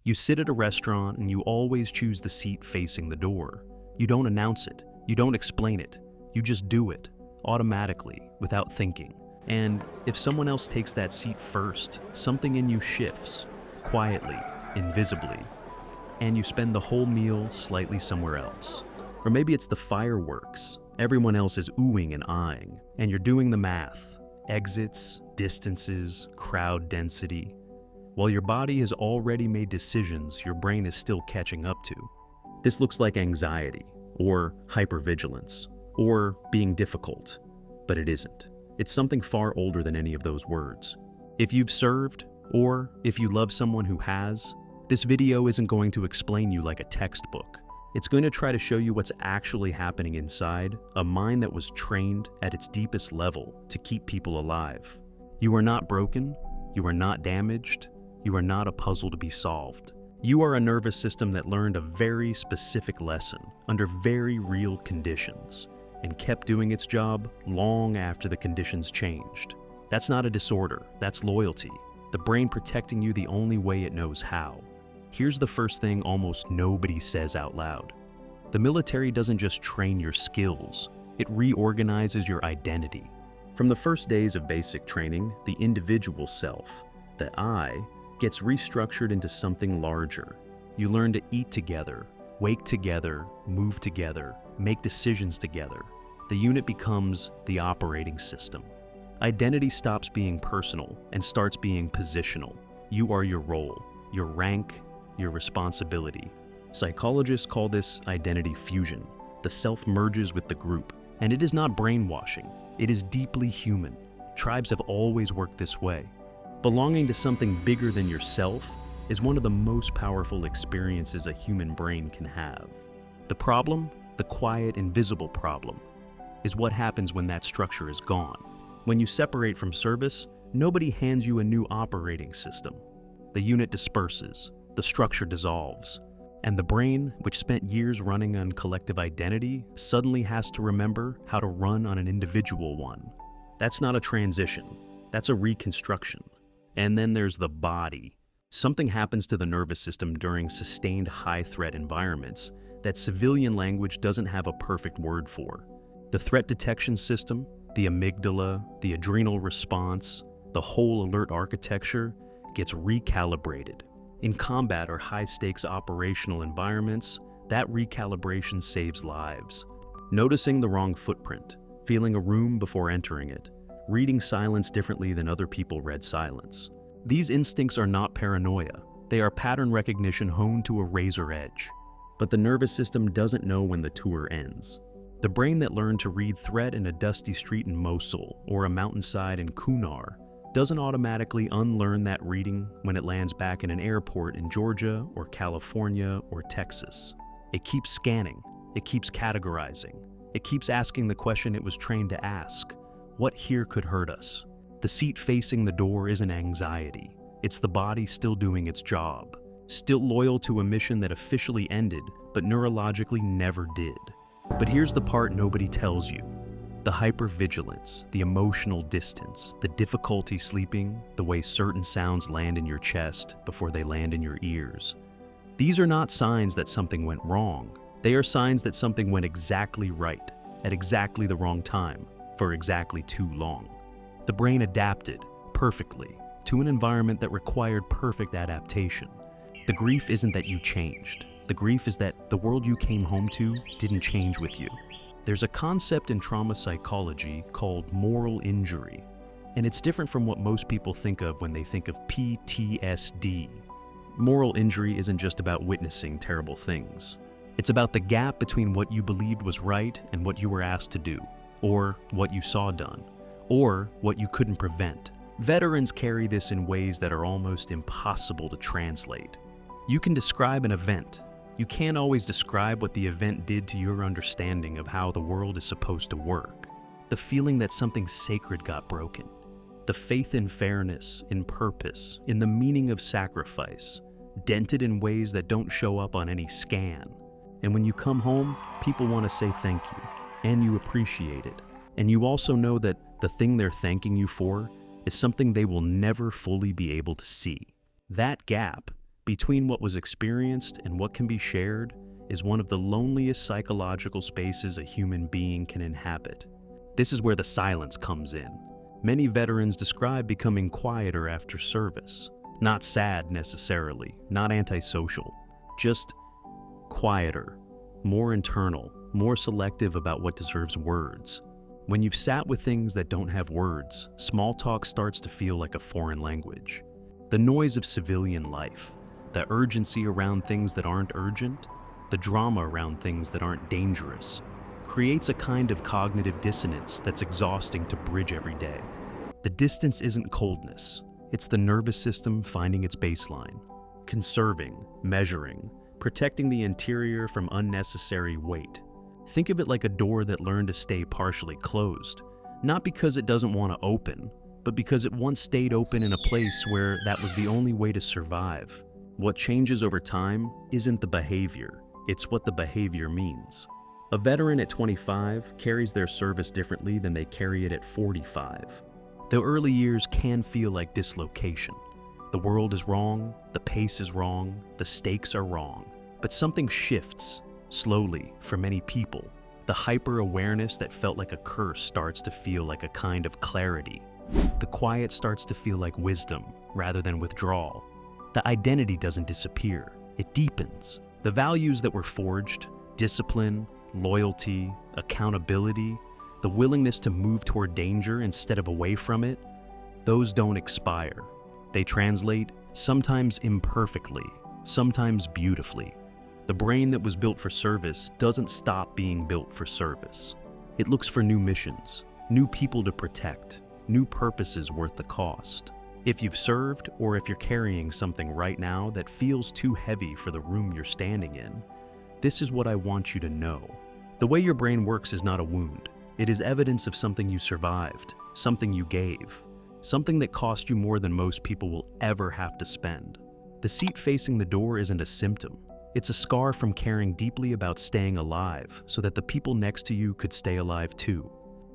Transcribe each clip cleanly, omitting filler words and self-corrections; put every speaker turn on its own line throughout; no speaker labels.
You sit at a restaurant and you always choose the seat facing the door. You don't announce it. You don't explain it. You just do it, automatically, without thinking. And if someone else takes that seat first, something in you shifts, quietly, invisibly, and you spend the whole meal slightly somewhere else. Or maybe it's the fireworks. Everyone else is oohing and eyeing, and you're doing the math. Exits, distances, crowd density. While your body has already made decisions your brain is still catching up to. This looks like anxiety, or hypervigilance, or being difficult, but it isn't. It's something far older than any of those words. If you've served, or if you love someone who has, this video isn't going to explain you like a textbook. It's going to try to show you what's actually happening inside a mind that was trained at its deepest level to keep people alive. You are not broken, you are not damaged, you are not a puzzle to be solved. You are a nervous system that learned a very specific lesson under very real conditions and kept doing its job long after the conditions changed. That's not a disorder, that's loyalty. The brain protecting you the only way it knows how. Here's the first thing almost nobody says out loud. The military doesn't just train your skills, it reorganizes your identity. From the first days of basic training, the individual self, the I, gets restructured into something larger. You learn to eat together, wake together, move together, make decisions together. The unit becomes the operating system. Identity stops being personal and starts being positional. You are your role, your rank, your responsibility. Psychologists call this identity fusion. The self merges with the group. And it is not brainwashing. It is deeply human. Tribes have always worked this way. Belonging to something bigger than yourself is one of the most powerful experiences a human brain can have. The problem, the quiet, invisible problem, is what happens when that structure is gone. When you separate from service, nobody hands you a new operating system. The unit disperses, the structure dissolves, and the brain, which spent years running on collective identity, suddenly has to remember how to run on an individual one. That's not a transition, that's a reconstruction. And then there's the body. Something happens to the nervous system during sustained high-threat environments that civilian language doesn't have a perfect word for. The threat detection system, the amygdala, the adrenal response, the whole alert architecture gets recalibrated. In combat or high-stakes operational environments, that recalibration saves lives. Noticing the wrong footprint, feeling a room before entering it, reading silence differently than other people read silence. These instincts are not paranoia. They are pattern recognition honed to a razor edge. But the nervous system doesn't know when the tour ends. The brain that learned to read threat in a dusty street in Mosul or a mountainside in Kunar doesn't automatically unlearn that reading when it lands back in an airport in Georgia or California or Texas. It keeps scanning, it keeps categorizing, it keeps asking the question it was trained to ask. What here could hurt us? The seat facing the door isn't anxiety. It's the body still doing its job, still loyal to a mission that officially ended, but neurologically never did. But here's the part nobody tells you. The hypervigilance, the emotional distance, the difficulty sleeping, the way certain sounds land in your chest before they land in your ears. These are not signs that something went wrong. They are signs that something went exactly right, at exactly the wrong time, for exactly too long. The brain adapted, perfectly, to an environment that required perfect adaptation. The grief isn't that you changed. The grief is that the world you came home to didn't change with you. There's a concept in trauma psychology called moral injury, and it's different from what most people think of when they think of PTSD. Moral injury isn't just about witnessing terrible things. It's about the gap between what you believed was right and what you were asked to do, or what you saw done, or what you couldn't prevent. Veterans carry this in ways that are almost impossible to translate. You can describe an event. You can't always describe what the event did to your understanding of how the world is supposed to work. The feeling that something sacred got broken. The faith in fairness, in purpose, in the meaning of sacrifice, dented in ways that don't show up on any scan. And when you come home, people want to say thank you, and you appreciate it. And you also know that the thing they're thanking you for is something they will never fully be able to see. That gap, between what was experienced and what can be shared, is one of the loneliest psychological spaces a human being can inhabit. This is where the silence comes in. Many veterans describe becoming quieter after service. Not sad necessarily, not antisocial, just quieter, more internal, more selective about what deserves words. When you've sat with things that don't have words, small talk starts to feel like a foreign language. The noise of civilian life, the urgency around things that aren't urgent, the drama around things that aren't dangerous, creates a kind of cognitive dissonance that's exhausting to bridge every day. The distance isn't coldness, it's the nervous system finding its baseline, conserving, measuring, protecting the interior from unnecessary weight. Think of it like a door that learned to stay partially closed, not because it doesn't want to open, but because it once stayed open in a place where that was the only way to survive. What changes over time isn't the behavior, it's what the behavior means. A veteran at 25 carries their service differently than they carry it at 45. The early years can feel like dislocation. The world is wrong, the pace is wrong, the stakes are wrong. But something shifts, slowly, for many people. The hyper-awareness that felt like a curse starts to feel like a kind of clarity. The quiet starts to feel like wisdom, rather than withdrawal. The identity doesn't disappear, it deepens. The values that were forged, discipline, loyalty, accountability, the willingness to move toward danger instead of away from it, those don't expire. They translate, sometimes imperfectly, sometimes beautifully. The brain that was built for service doesn't stop being built for service. It looks for new missions, new people to protect, new purposes worth the cost. If you've served, or if you're carrying something right now that feels too heavy for the room you're standing in, this is what I want you to know. The way your brain works is not a wound. It is evidence of something you survived, something you gave, something that cost you more than most people will ever have to spend. The seat facing the door isn't a symptom. It's a scar from caring deeply about staying alive so that the people next to you could stay alive too.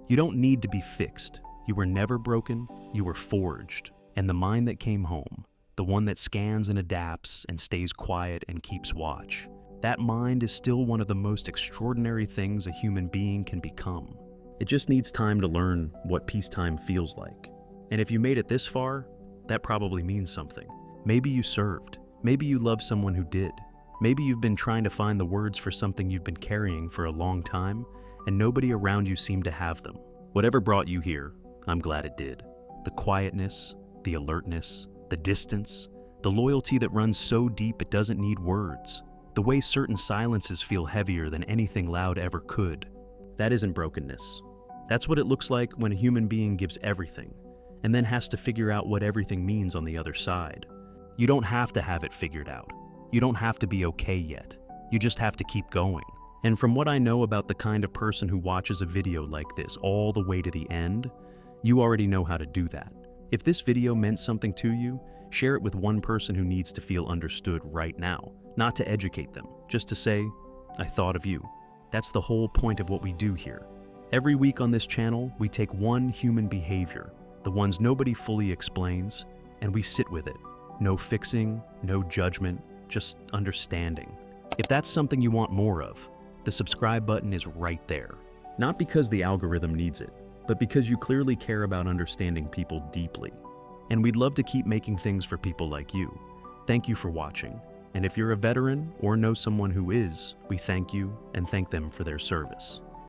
You don't need to be fixed. You were never broken, you were forged. And the mind that came home, the one that scans and adapts and stays quiet and keeps watch, that mind is still one of the most extraordinary things a human being can become. It just needs time to learn what peacetime feels like. And if you made it this far, that probably means something. Maybe you served. Maybe you love someone who did. Maybe you've been trying to find the words for something you've been carrying for a long time, and nobody around you seemed to have them. Whatever brought you here, I'm glad it did. The quietness, the alertness, the distance, the loyalty that runs so deep it doesn't need words, the way certain silences feel heavier than anything loud ever could. That isn't brokenness. That's what it looks like when a human being gives everything, and then has to figure out what everything means on the other side. You don't have to have it figured out. You don't have to be okay yet. You just have to keep going. And from what I know about the kind of person who watches a video like this all the way to the end, you already know how to do that. If this video meant something to you, share it with one person who needs to feel understood right now, not to educate them, just to say, I thought of you. That's the whole point of what we do here. Every week on this channel, we take one human behavior, the ones nobody fully explains, and we sit with it. No fixing, no judgment, just understanding. If that's something you want more of, the subscribe button is right there. Not because the algorithm needs it, but because you clearly care about understanding people deeply. And we'd love to keep making things for people like you. Thank you for watching. And if you're a veteran or know someone who is, we thank you and thank them for their service.